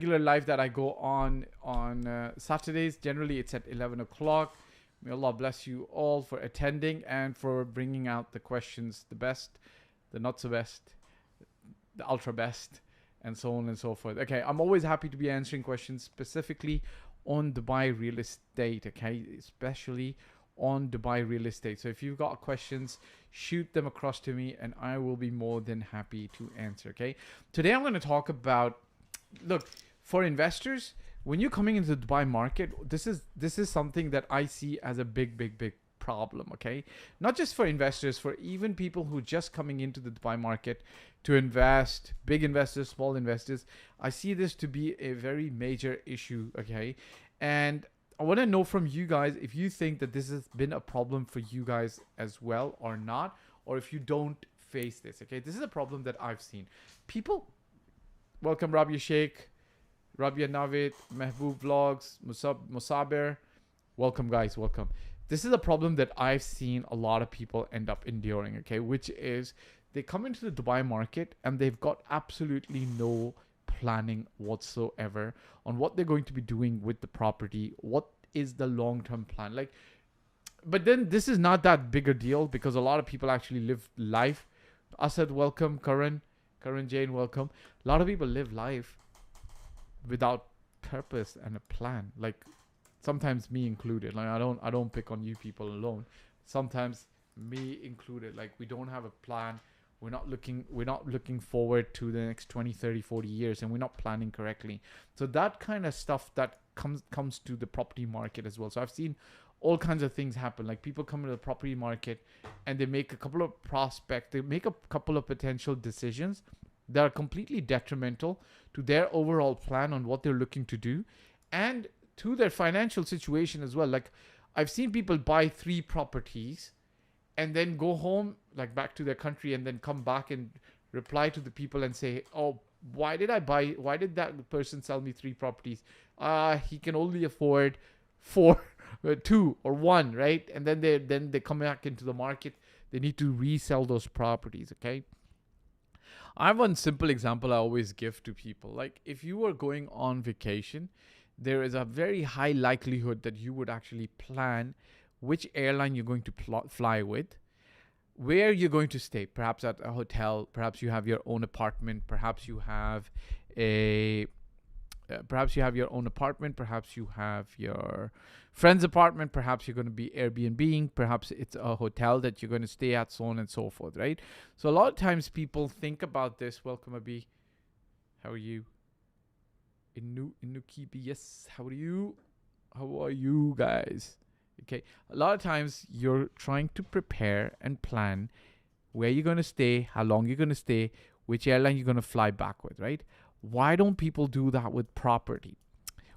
regular live that I go on Saturdays. Generally, it's at 11 o'clock. May Allah bless you all for attending and for bringing out the questions, the best, the not so best, the ultra best, and so on and so forth. Okay, I'm always happy to be answering questions specifically on Dubai real estate. Okay, especially on Dubai real estate. So if you've got questions, shoot them across to me, and I will be more than happy to answer. Okay, today I'm going to talk about, look, for investors, when you're coming into the Dubai market, this is something that I see as a big problem. Okay, not just for investors, for even people who are just coming into the Dubai market to invest, big investors, small investors. I see this to be a very major issue. Okay, and I want to know from you guys if you think that this has been a problem for you guys as well or not, or if you don't face this. Okay, this is a problem that I've seen. People, welcome Rabia Sheikh, Rabia Navid, Mehboob Vlogs, Musaber. Welcome, guys. Welcome. This is a problem that I've seen a lot of people end up enduring, okay? Which is they come into the Dubai market and they've got absolutely no planning whatsoever on what they're going to be doing with the property. What is the long-term plan? Like, but then this is not that big a deal because a lot of people actually live life. Asad, welcome. Karan Jane, welcome. A lot of people live life without purpose and a plan. Like, sometimes me included. Like, I don't pick on you people alone. Sometimes me included. Like, we don't have a plan. We're not looking forward to the next 20, 30, 40 years, and we're not planning correctly. So that kind of stuff that comes to the property market as well. So I've seen all kinds of things happen. Like, people come into the property market and they make a couple of prospects, they make a couple of potential decisions that are completely detrimental to their overall plan on what they're looking to do and to their financial situation as well. Like, I've seen people buy 3 properties and then go home, like back to their country, and then come back and reply to the people and say, oh, why did that person sell me 3 properties? He can only afford 4, 2 or 1, right? And then they come back into the market. They need to resell those properties, okay? I have one simple example I always give to people. Like, if you were going on vacation, there is a very high likelihood that you would actually plan which airline you're going to fly with, where you're going to stay, perhaps at a hotel, perhaps you have your own apartment, perhaps you have your own apartment, perhaps you have your friend's apartment, perhaps you're going to be Airbnb, perhaps it's a hotel that you're going to stay at, so on and so forth, right? So a lot of times people think about this. Welcome, Abi. How are you? Inukibi, yes. How are you? How are you guys? Okay. A lot of times you're trying to prepare and plan where you're going to stay, how long you're going to stay, which airline you're going to fly back with, right? Why don't people do that with property?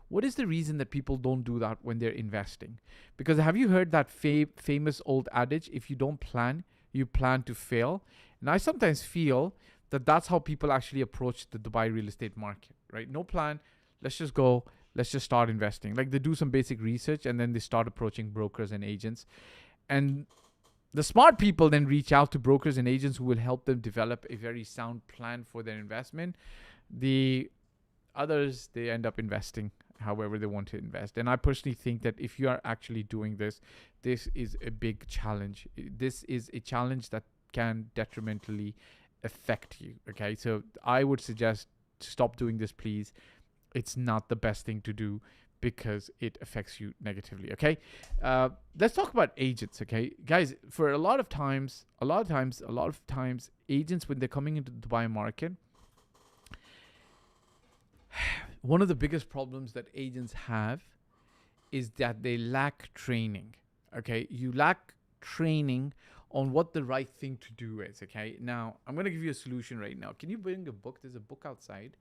What is the reason that people don't do that when they're investing? Because have you heard that famous old adage, if you don't plan, you plan to fail? And I sometimes feel that that's how people actually approach the Dubai real estate market, right? No plan. Let's just go. Let's just start investing. Like, they do some basic research and then they start approaching brokers and agents. And the smart people then reach out to brokers and agents who will help them develop a very sound plan for their investment. The others, they end up investing however they want to invest. And I personally think that if you are actually doing this, this is a big challenge. This is a challenge that can detrimentally affect you. Okay, so I would suggest stop doing this, please. It's not the best thing to do because it affects you negatively. Okay, let's talk about agents. Okay, guys, for a lot of times, agents, when they're coming into the Dubai market, one of the biggest problems that agents have is that they lack training. Okay, you lack training on what the right thing to do is. Okay, now I'm going to give you a solution right now. Can you bring a book? There's a book outside.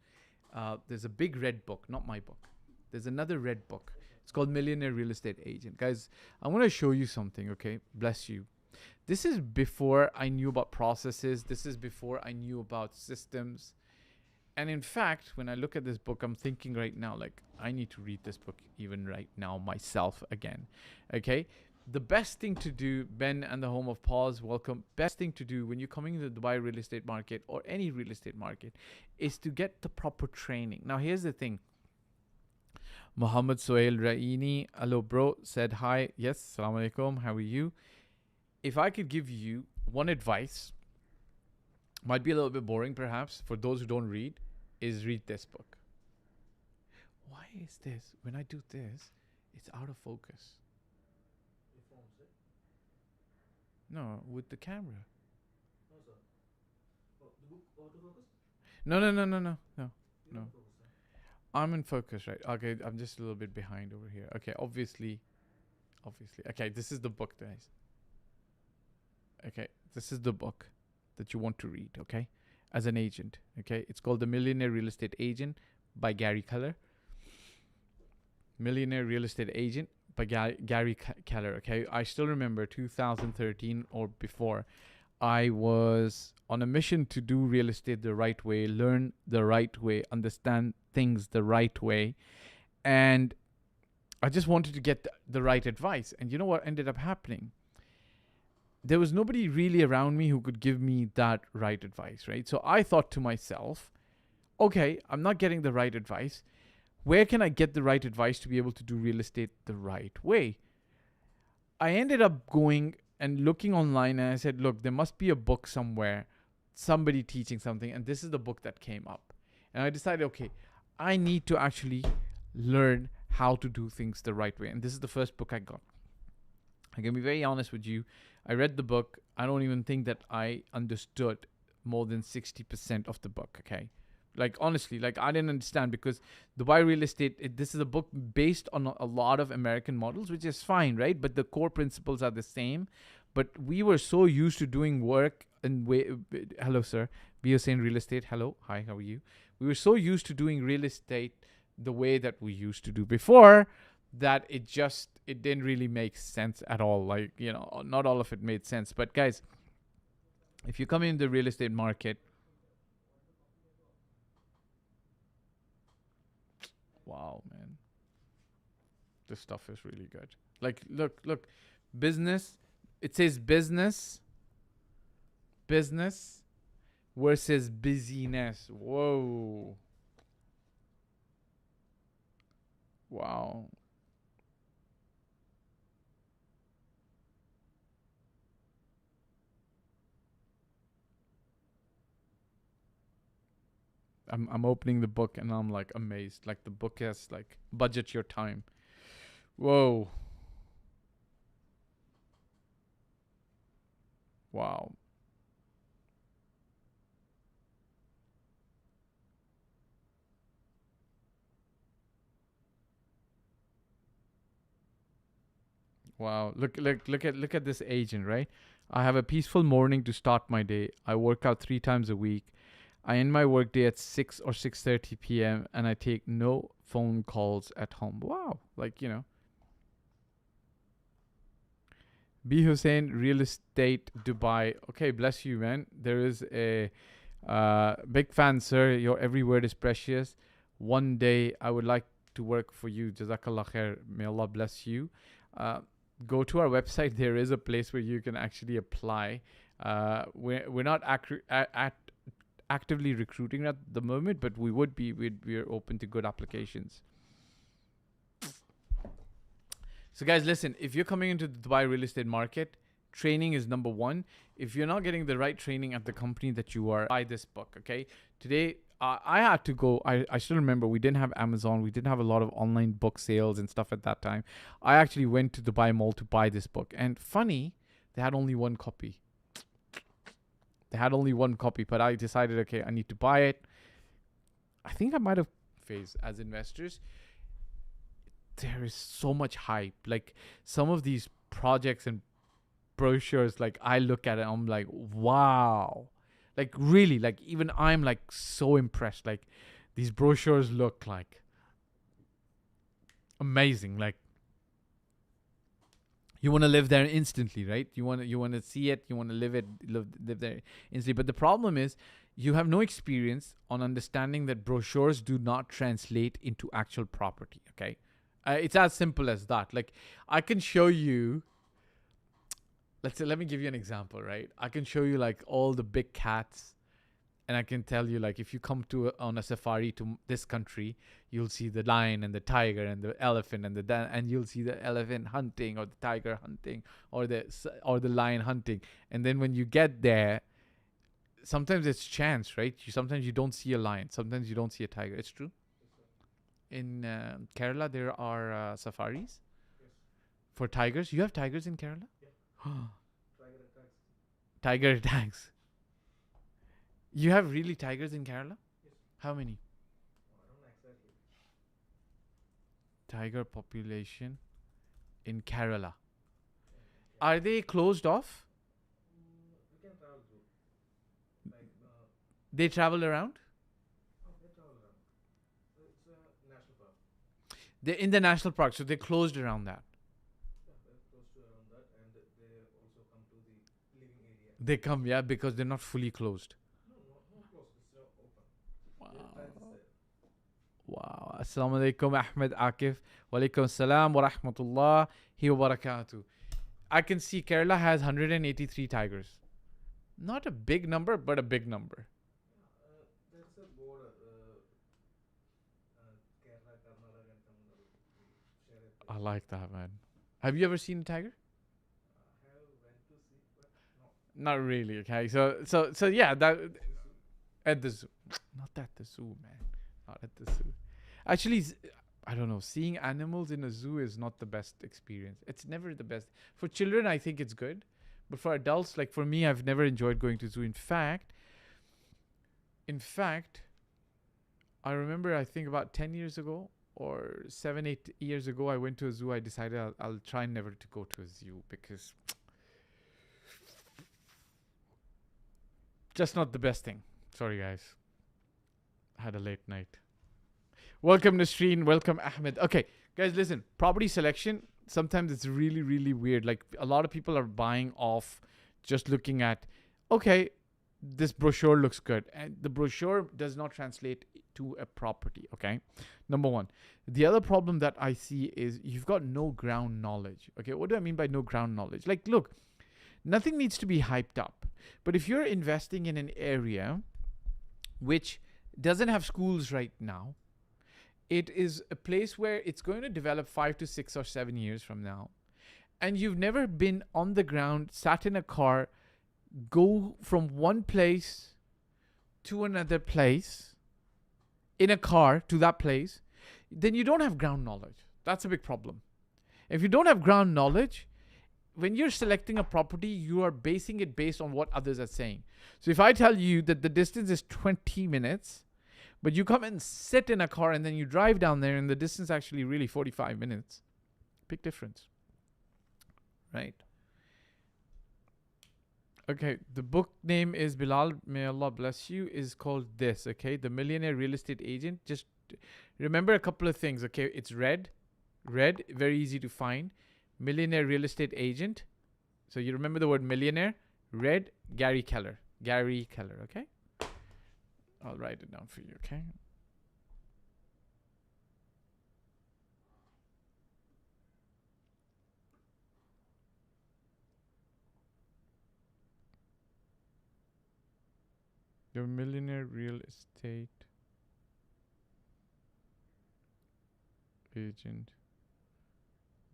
There's a big red book, not my book. There's another red book. It's called Millionaire Real Estate Agent. Guys, I want to show you something, okay? Bless you. This is before I knew about processes. This is before I knew about systems. And in fact, when I look at this book, I'm thinking right now, like, I need to read this book even right now myself again, okay? The best thing to do, Ben and the home of pause, welcome. Best thing to do when you're coming into the Dubai real estate market or any real estate market is to get the proper training. Now, here's the thing. Muhammad Sohail Raini, hello bro, said hi. Yes, Assalamu alaikum. How are you? If I could give you one advice, might be a little bit boring perhaps for those who don't read, is read this book. Why is this? When I do this, it's out of focus. No, with the camera. No, no, no, no, no, no, no. I'm in focus, right? Okay, I'm just a little bit behind over here. Okay, obviously. Okay, this is the book, guys. Okay, this is the book that you want to read, okay? As an agent, okay? It's called The Millionaire Real Estate Agent by Gary Keller. Millionaire Real Estate Agent by Gary Keller, okay? I still remember 2013 or before. I was on a mission to do real estate the right way, learn the right way, understand things the right way. And I just wanted to get the right advice. And you know what ended up happening? There was nobody really around me who could give me that right advice, right? So I thought to myself, okay, I'm not getting the right advice. Where can I get the right advice to be able to do real estate the right way? I ended up going and looking online, and I said, look, there must be a book somewhere, somebody teaching something. And this is the book that came up. And I decided, okay, I need to actually learn how to do things the right way. And this is the first book I got. I'm going to be very honest with you. I read the book. I don't even think that I understood more than 60% of the book, okay? Like, honestly, like, I didn't understand because Dubai Real Estate, this is a book based on a lot of American models, which is fine, right? But the core principles are the same. But we were so used to doing work and hello, sir. B. Hussein Real Estate. Hello. Hi, how are you? We were so used to doing real estate the way that we used to do before that it didn't really make sense at all. Like, you know, not all of it made sense. But guys, if you come in the real estate market, wow, man, this stuff is really good. Like, look, business. It says business versus busyness. Whoa. Wow. I'm opening the book and I'm like amazed. Like, the book has like budget your time. Whoa. Wow. Wow. Look at this agent, right? I have a peaceful morning to start my day. I work out 3 times a week. I end my workday at 6 or 6:30 p.m. and I take no phone calls at home. Wow. Like, you know. B. Hussein Real Estate Dubai. Okay, bless you, man. There is a big fan, sir. Your every word is precious. One day I would like to work for you. Jazakallah khair. May Allah bless you. Go to our website. There is a place where you can actually apply. We're not actively recruiting at the moment, but we would be. We're open to good applications. So guys, listen, if you're coming into the Dubai real estate market, training is number one. If you're not getting the right training at the company that you are, buy this book, okay? Today, I had to go. I still remember we didn't have Amazon. We didn't have a lot of online book sales and stuff at that time. I actually went to Dubai Mall to buy this book. And funny, they had only one copy. But I decided, okay, I need to buy it. I think I might have phased as investors. There is so much hype. Like, some of these projects and brochures, like, I look at it, I'm like, wow. Like, really, like, even I'm like so impressed. Like, these brochures look like amazing. Like, you want to live there instantly, right? You want to see it, you want to live there instantly. But the problem is you have no experience on understanding that brochures do not translate into actual property, okay? It's as simple as that. Like, I can show you, let me give you an example, right? I can show you like all the big cats And I can tell you, like, if you come on a safari to this country, you'll see the lion and the tiger and the elephant and you'll see the elephant hunting or the tiger hunting or the lion hunting. And then when you get there, sometimes it's chance, right? Sometimes you don't see a lion, sometimes you don't see a tiger. It's true. In Kerala, there are safaris for tigers. You have tigers in Kerala? Tiger attacks. You have really tigers in Kerala? How many? Tiger population in Kerala. Are they closed off? They travel around? They're in the national park, so they're closed around that. They come, yeah, because they're not fully closed. Wow. Wow. Assalamu alaikum, Ahmed Akif. Wa alaikum assalam wa rahmatullahi wa barakatuh. I can see Kerala has 183 tigers. Not a big number, but a big number. There's a border, Kerala, Karnataka, and Tamil Nadu. Share it. I like that, man. Have you ever seen a tiger? I have went to see, but no. Not really. Okay, so yeah, that at the zoo, not at the zoo, man, not at the zoo. Actually, I don't know. Seeing animals in a zoo is not the best experience. It's never the best for children. I think it's good, but for adults, like for me, I've never enjoyed going to zoo. In fact, I remember. I think about 10 years ago or 7-8 years ago, I went to a zoo. I decided I'll try never to go to a zoo because just not the best thing. Sorry, guys. Had a late night. Welcome, Nasreen. Welcome, Ahmed. Okay, guys, listen. Property selection, sometimes it's really, really weird. Like, a lot of people are buying off just looking at, okay, this brochure looks good. And the brochure does not translate to a property, okay? Number one. The other problem that I see is you've got no ground knowledge. Okay, what do I mean by no ground knowledge? Like, look, nothing needs to be hyped up. But if you're investing in an area which doesn't have schools right now, it is a place where it's going to develop 5 to 6 or 7 years from now, and you've never been on the ground, sat in a car, go from one place to another place in a car to that place, then you don't have ground knowledge. That's a big problem. If you don't have ground knowledge, when you're selecting a property, you are basing it based on what others are saying. So if I tell you that the distance is 20 minutes, but you come and sit in a car and then you drive down there and the distance actually really 45 minutes, big difference, right? Okay, the book name is Bilal, may Allah bless you, is called this, okay? The Millionaire Real Estate Agent. Just remember a couple of things, okay? It's red, very easy to find. Millionaire Real Estate Agent. So you remember the word millionaire. Red, Gary Keller, okay? I'll write it down for you, okay? The Millionaire Real Estate Agent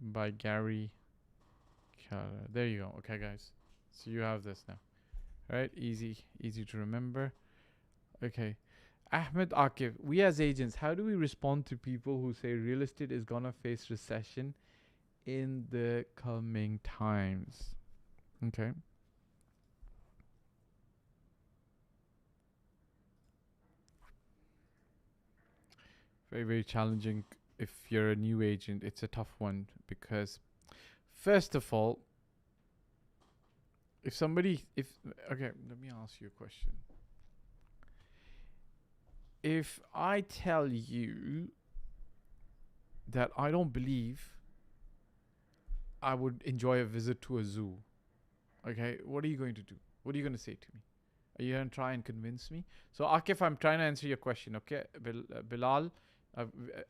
by Gary Keller. There you go. Okay, guys. So you have this now. All right? Easy to remember. Okay. Ahmed Akif, we as agents, how do we respond to people who say real estate is gonna face recession in the coming times? Okay. Very, very challenging. If you're a new agent, it's a tough one because, first of all, okay, let me ask you a question. If I tell you that I don't believe I would enjoy a visit to a zoo, okay, what are you going to do? What are you going to say to me? Are you going to try and convince me? So, Akif, I'm trying to answer your question, okay? Bilal,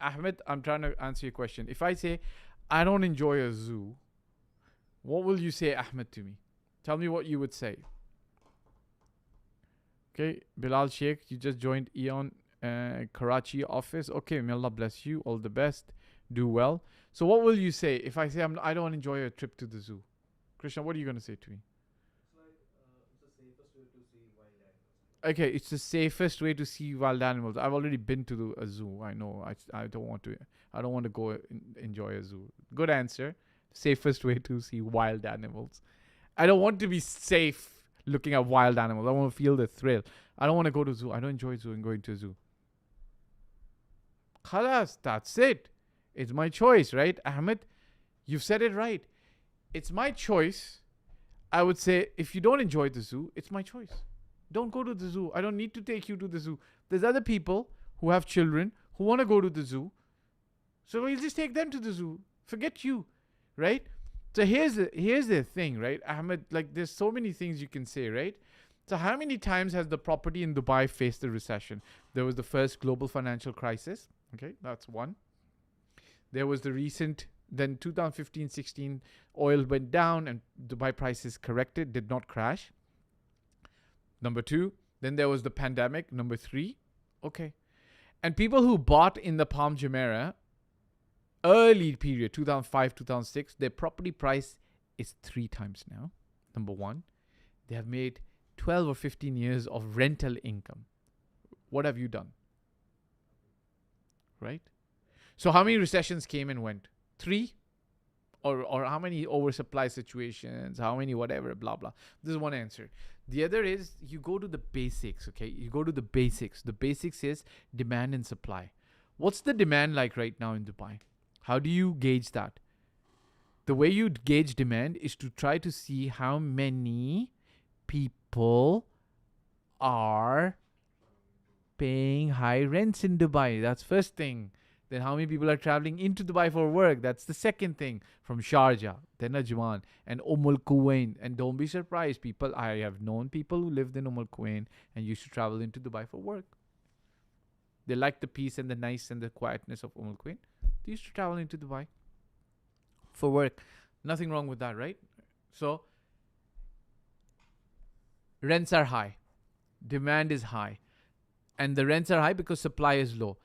Ahmed, I'm trying to answer your question. If I say I don't enjoy a zoo, what will you say, Ahmed, to me? Tell me what you would say. Okay, Bilal Sheikh, you just joined Eon Karachi office. Okay, may Allah bless you. All the best. Do well. So, what will you say if I say I don't enjoy a trip to the zoo? Krishna, what are you going to say to me? Okay, it's the safest way to see wild animals. I've already been to a zoo. I know. I don't want to. I don't want to go enjoy a zoo. Good answer. Safest way to see wild animals. I don't want to be safe looking at wild animals. I want to feel the thrill. I don't want to go to zoo. I don't enjoy zoo and going to a zoo. Khalas, that's it. It's my choice, right? Ahmed, you've said it right. It's my choice. I would say if you don't enjoy the zoo, it's my choice. Don't go to the zoo. I don't need to take you to the zoo. There's other people who have children who want to go to the zoo. So we'll just take them to the zoo. Forget you, right? So here's the thing, right? Ahmed, like there's so many things you can say, right? So how many times has the property in Dubai faced a recession? There was the first global financial crisis. Okay, that's one. There was the recent, then 2015-16, oil went down and Dubai prices corrected, did not crash. Number two, then there was the pandemic. Number three, okay. And people who bought in the Palm Jumeirah, early period, 2005, 2006, their property price is 3 times now. Number one, they have made 12 or 15 years of rental income. What have you done? Right? So how many recessions came and went? 3? Or how many oversupply situations? How many whatever, blah, blah. This is one answer. The other is you go to the basics, okay? You go to the basics. The basics is demand and supply. What's the demand like right now in Dubai? How do you gauge that? The way you gauge demand is to try to see how many people are paying high rents in Dubai. That's first thing. Then how many people are traveling into Dubai for work? That's the second thing. From Sharjah, then Ajman, and Quwain. And don't be surprised, people. I have known people who lived in Quwain and used to travel into Dubai for work. They like the peace and the nice and the quietness of Quwain. They used to travel into Dubai for work. Nothing wrong with that, right? So, rents are high. Demand is high. And the rents are high because supply is low.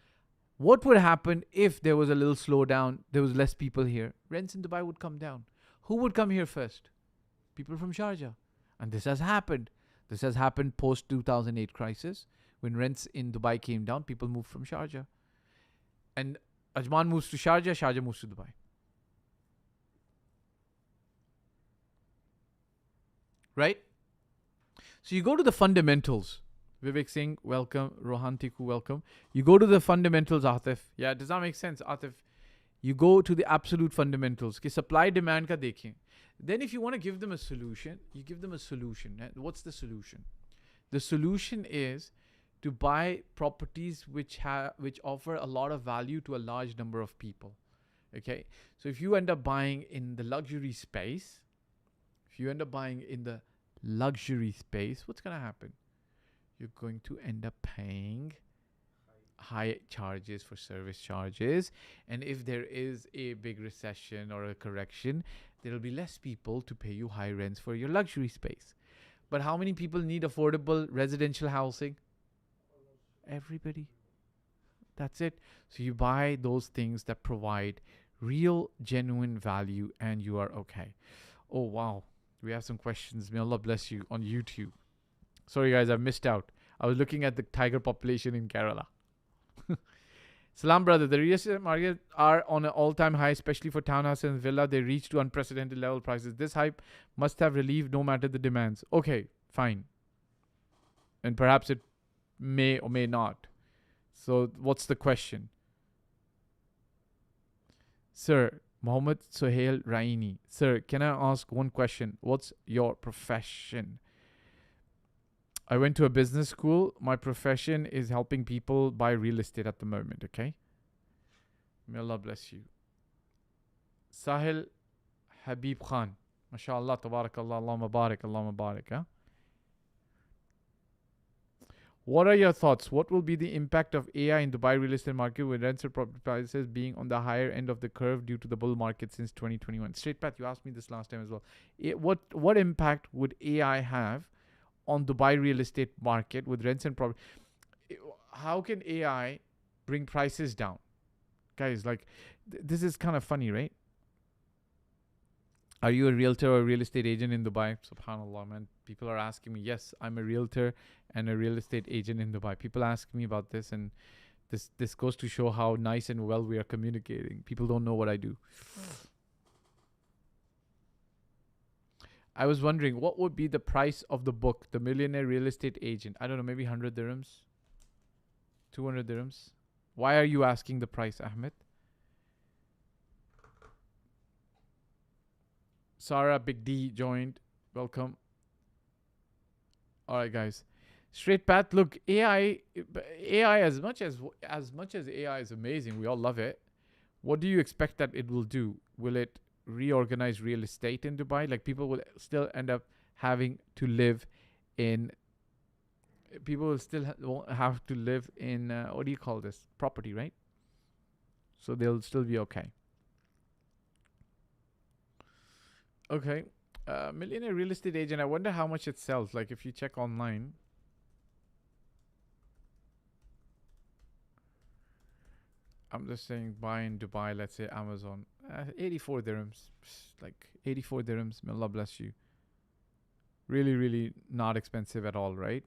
What would happen if there was a little slowdown, there was less people here? Rents in Dubai would come down. Who would come here first? People from Sharjah. And this has happened. This has happened post 2008 crisis. When rents in Dubai came down, people moved from Sharjah. And Ajman moves to Sharjah, Sharjah moves to Dubai. Right? So you go to the fundamentals. Vivek Singh, welcome. Rohan Tiku, welcome. You go to the fundamentals, Atif. Yeah, does that make sense, Atif? You go to the absolute fundamentals. Ki supply demand ka dekhein. Then if you want to give them a solution, you give them a solution. What's the solution? The solution is to buy properties which offer a lot of value to a large number of people. Okay? So if you end up buying in the luxury space, what's going to happen? You're going to end up paying high charges for service charges. And if there is a big recession or a correction, there will be less people to pay you high rents for your luxury space. But how many people need affordable residential housing? Everybody. That's it. So you buy those things that provide real, genuine value and you are okay. Oh, wow. We have some questions. May Allah bless you on YouTube. Sorry, guys, I've missed out. I was looking at the tiger population in Kerala. Salam, brother. The real estate market are on an all-time high, especially for townhouse and villa. They reach to unprecedented level prices. This hype must have relieved no matter the demands. Okay, fine. And perhaps it may or may not. So what's the question? Sir, Mohammed Sohail Raini. Sir, can I ask one question? What's your profession? I went to a business school. My profession is helping people buy real estate at the moment, okay? May Allah bless you. Sahil Habib Khan. MashaAllah, tabarakallah, Allahumma barik, Allahumma barik. Huh? What are your thoughts? What will be the impact of AI in Dubai real estate market with rents and property prices being on the higher end of the curve due to the bull market since 2021? Straight Path, you asked me this last time as well. What impact would AI have on Dubai real estate market with rents and property. How can AI bring prices down? Guys, like, this is kind of funny, right? Are you a realtor or a real estate agent in Dubai? Subhanallah, man. People are asking me. Yes, I'm a realtor and a real estate agent in Dubai. People ask me about this, and this goes to show how nice and well we are communicating. People don't know what I do. I was wondering, what would be the price of the book, The Millionaire Real Estate Agent? I don't know, maybe 100 dirhams? 200 dirhams? Why are you asking the price, Ahmed? Sarah Big D joined. Welcome. All right, guys. Straight path. Look, AI as much as AI is amazing, we all love it. What do you expect that it will do? Will it reorganize real estate in Dubai? Like, people will still end up having to live in. People will still won't have to live in what do you call this? Property, right? So they'll still be okay. Okay. Millionaire real estate agent. I wonder how much it sells. Like, if you check online. I'm just saying, buy in Dubai, let's say Amazon. 84 dirhams. Like, 84 dirhams. May Allah bless you. Really, really not expensive at all, right?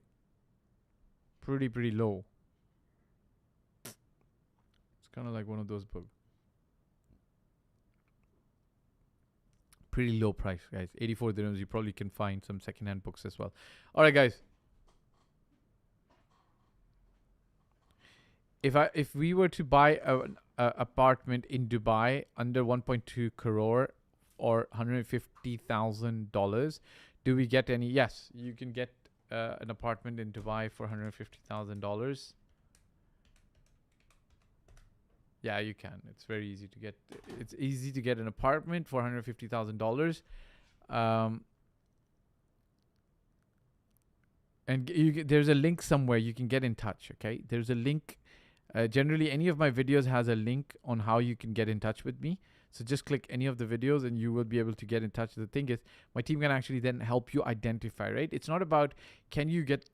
Pretty low. It's kind of like one of those books. Pretty low price, guys. 84 dirhams. You probably can find some secondhand books as well. All right, guys. If we were to buy an apartment in Dubai under 1.2 crore or $150,000, do we get any? Yes, you can get an apartment in Dubai for $150,000. Yeah, you can. It's very easy to get. It's easy to get an apartment for $150,000. And there's a link somewhere you can get in touch. Okay, there's a link. Generally, any of my videos has a link on how you can get in touch with me. So just click any of the videos and you will be able to get in touch. The thing is, my team can actually then help you identify, right? It's not about can you get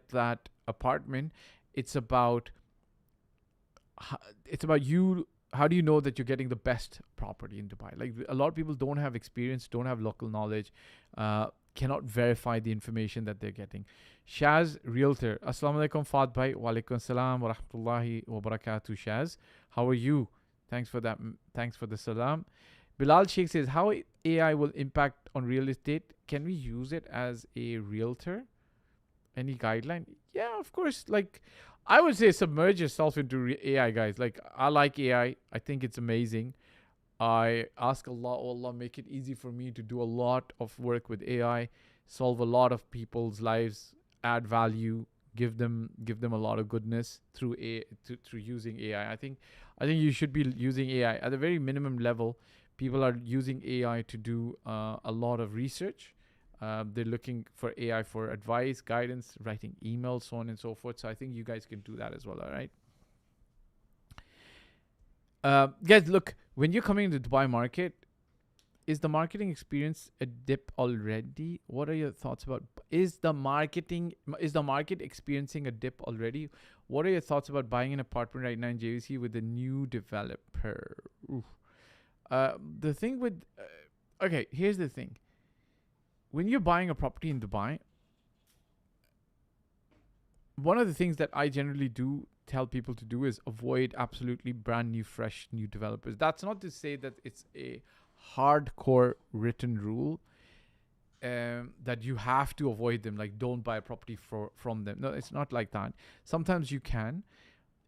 that apartment. It's about you. How do you know that you're getting the best property in Dubai? Like, a lot of people don't have experience, don't have local knowledge, cannot verify the information that they're getting. Shaz, realtor. Assalamu alaikum, Fahd bhai. Wa alaikum salam wa rahmatullahi wa barakatuh, Shaz. How are you? Thanks for that. Thanks for the salam. Bilal Sheikh says, how AI will impact on real estate? Can we use it as a realtor? Any guideline? Yeah, of course. Like, I would say submerge yourself into AI, guys. Like, I like AI. I think it's amazing. I ask Allah, oh Allah, make it easy for me to do a lot of work with AI, solve a lot of people's lives, add value, give them a lot of goodness through through using AI. I think you should be using AI at a very minimum level. People are using AI to do a lot of research. They're looking for AI for advice, guidance, writing emails, so on and so forth. So I think you guys can do that as well. All right. Guys, look, when you're coming into the Dubai market, is the marketing experience a dip already? What are your thoughts about? Is the market experiencing a dip already? What are your thoughts about buying an apartment right now in JVC with a new developer? The thing with, okay, here's the thing. When you're buying a property in Dubai, one of the things that I generally do tell people to do is avoid absolutely brand new, fresh, new developers. That's not to say that it's a hardcore written rule that you have to avoid them. Like, don't buy a property from them. No, it's not like that. Sometimes you can.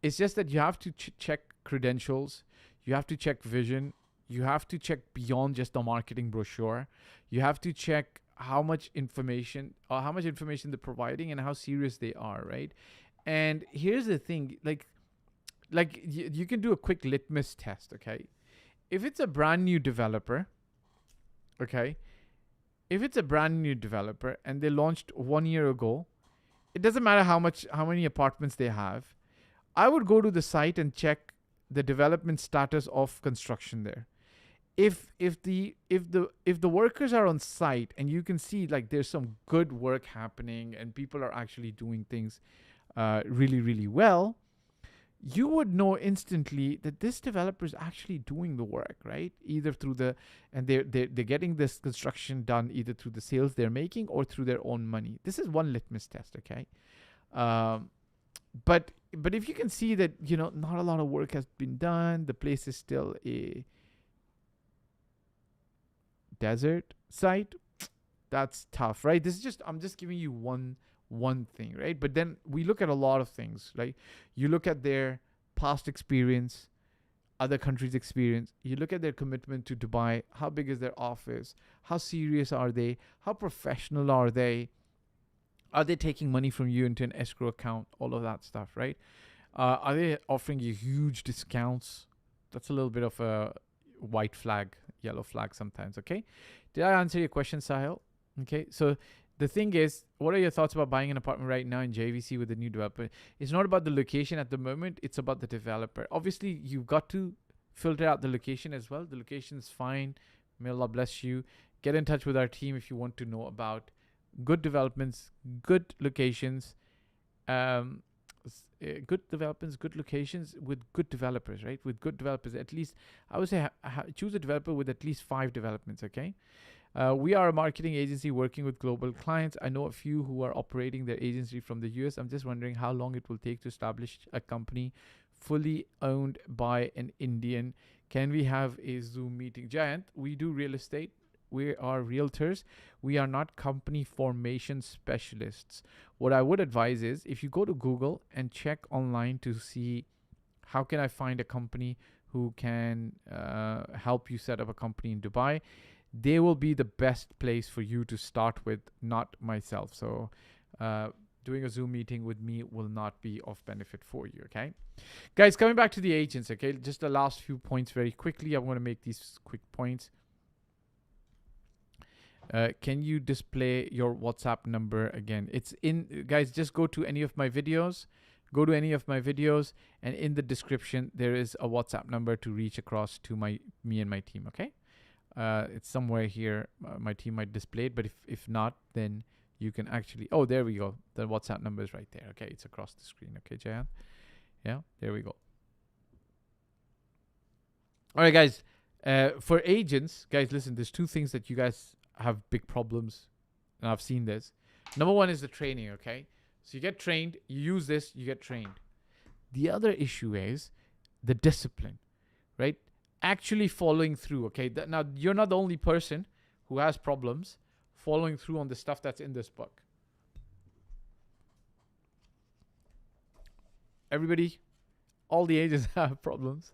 It's just that you have to check credentials. You have to check vision. You have to check beyond just the marketing brochure. You have to check how much information they're providing and how serious they are, right? And here's the thing, like you can do a quick litmus test, okay? If it's a brand new developer, okay? If it's a brand new developer and they launched 1 year ago, it doesn't matter how many apartments they have. I would go to the site and check the development status of construction there. if the workers are on site and you can see like there's some good work happening and people are actually doing things really, really well, you would know instantly that this developer is actually doing the work, right? Either through and they're getting this construction done either through the sales they're making or through their own money. This is one litmus test, okay? But if you can see that, not a lot of work has been done, the place is still a desert site, that's tough, right? I'm just giving you one thing, right? But then we look at a lot of things, right? You look at their past experience, other countries' experience. You look at their commitment to Dubai. How big is their office? How serious are they? How professional are they? Are they taking money from you into an escrow account? All of that stuff, right? Are they offering you huge discounts? That's a little bit of a white flag, yellow flag sometimes, okay? Did I answer your question, Sahil? Okay, so the thing is, what are your thoughts about buying an apartment right now in JVC with a new developer? It's not about the location at the moment. It's about the developer. Obviously, you've got to filter out the location as well. The location is fine. May Allah bless you. Get in touch with our team if you want to know about good developments, good locations, good developments, good locations with good developers, right? With good developers, at least I would say choose a developer with at least 5 developments, okay? We are a marketing agency working with global clients. I know a few who are operating their agency from the US. I'm just wondering how long it will take to establish a company fully owned by an Indian. Can we have a Zoom meeting? Jayant, we do real estate. We are realtors. We are not company formation specialists. What I would advise is if you go to Google and check online to see how can I find a company who can help you set up a company in Dubai, they will be the best place for you to start with, not myself. So doing a Zoom meeting with me will not be of benefit for you, okay? Guys, coming back to the agents, okay? Just the last few points very quickly. I'm going to make these quick points. Can you display your WhatsApp number again? It's in, guys, just go to any of my videos. Go to any of my videos, and in the description, there is a WhatsApp number to reach across to me and my team, okay? It's somewhere here. My team might display it, but if not, then you can actually, oh, there we go. The WhatsApp number is right there. Okay, it's across the screen. Okay, Jayan? Yeah, there we go. All right, guys. For agents, guys, listen, there's 2 things that you guys have big problems, and I've seen this. Number 1 is the training, okay? So you get trained, you use this, you get trained. The other issue is the discipline, right? Actually following through, okay? Now, you're not the only person who has problems following through on the stuff that's in this book. Everybody, all the agents have problems.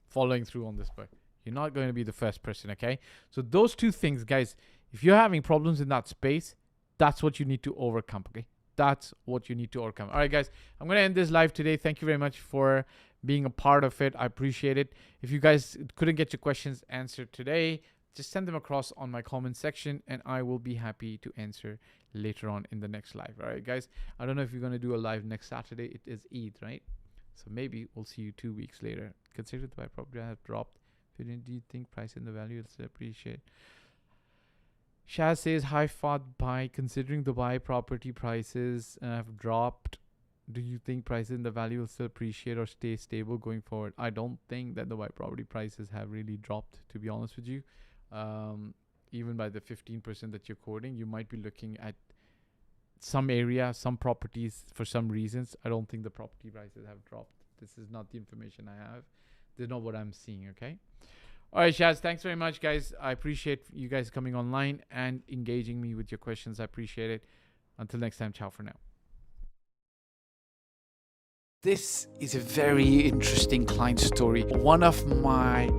Following through on this book. You're not going to be the first person, okay? So those 2 things, guys, if you're having problems in that space, that's what you need to overcome, okay? That's what you need to overcome. All right, guys, I'm going to end this live today. Thank you very much for being a part of it. I appreciate it. If you guys couldn't get your questions answered today, just send them across on my comment section, and I will be happy to answer later on in the next live. All right, guys, I don't know if you're going to do a live next Saturday. It is Eid, right? So maybe we'll see you 2 weeks later. Consider the buy property have dropped. Do you think price and the value will still appreciate? Shaz says, hi Fahd, buy. Considering the buy property prices have dropped, do you think prices and the value will still appreciate or stay stable going forward? I don't think that the buy property prices have really dropped, to be honest with you. Even by the 15% that you're quoting, you might be looking at some area, some properties for some reasons. I don't think the property prices have dropped. This is not the information I have. This is not what I'm seeing, okay? All right, Shaz, thanks very much, guys. I appreciate you guys coming online and engaging me with your questions. I appreciate it. Until next time, ciao for now. This is a very interesting client story. One of my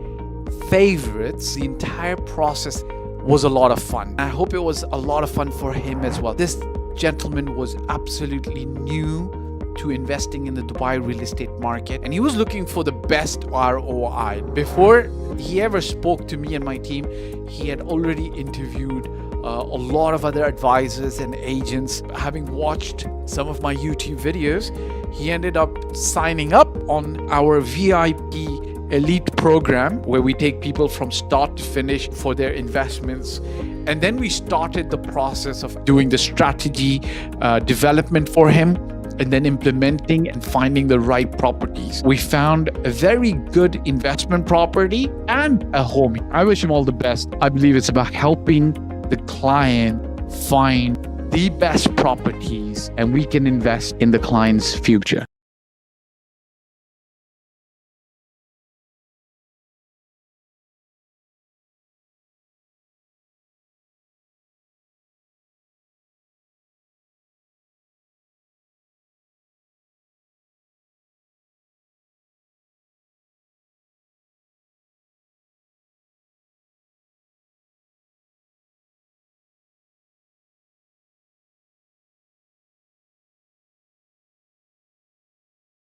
favorites. The entire process was a lot of fun. I hope it was a lot of fun for him as well. This gentleman was absolutely new to investing in the Dubai real estate market, and he was looking for the best ROI. Before he ever spoke to me and my team, he had already interviewed a lot of other advisors and agents. Having watched some of my YouTube videos, he ended up signing up on our VIP elite program where we take people from start to finish for their investments. And then we started the process of doing the strategy development for him, and then implementing and finding the right properties. We found a very good investment property and a home. I wish him all the best. I believe it's about helping the client find the best properties, and we can invest in the client's future.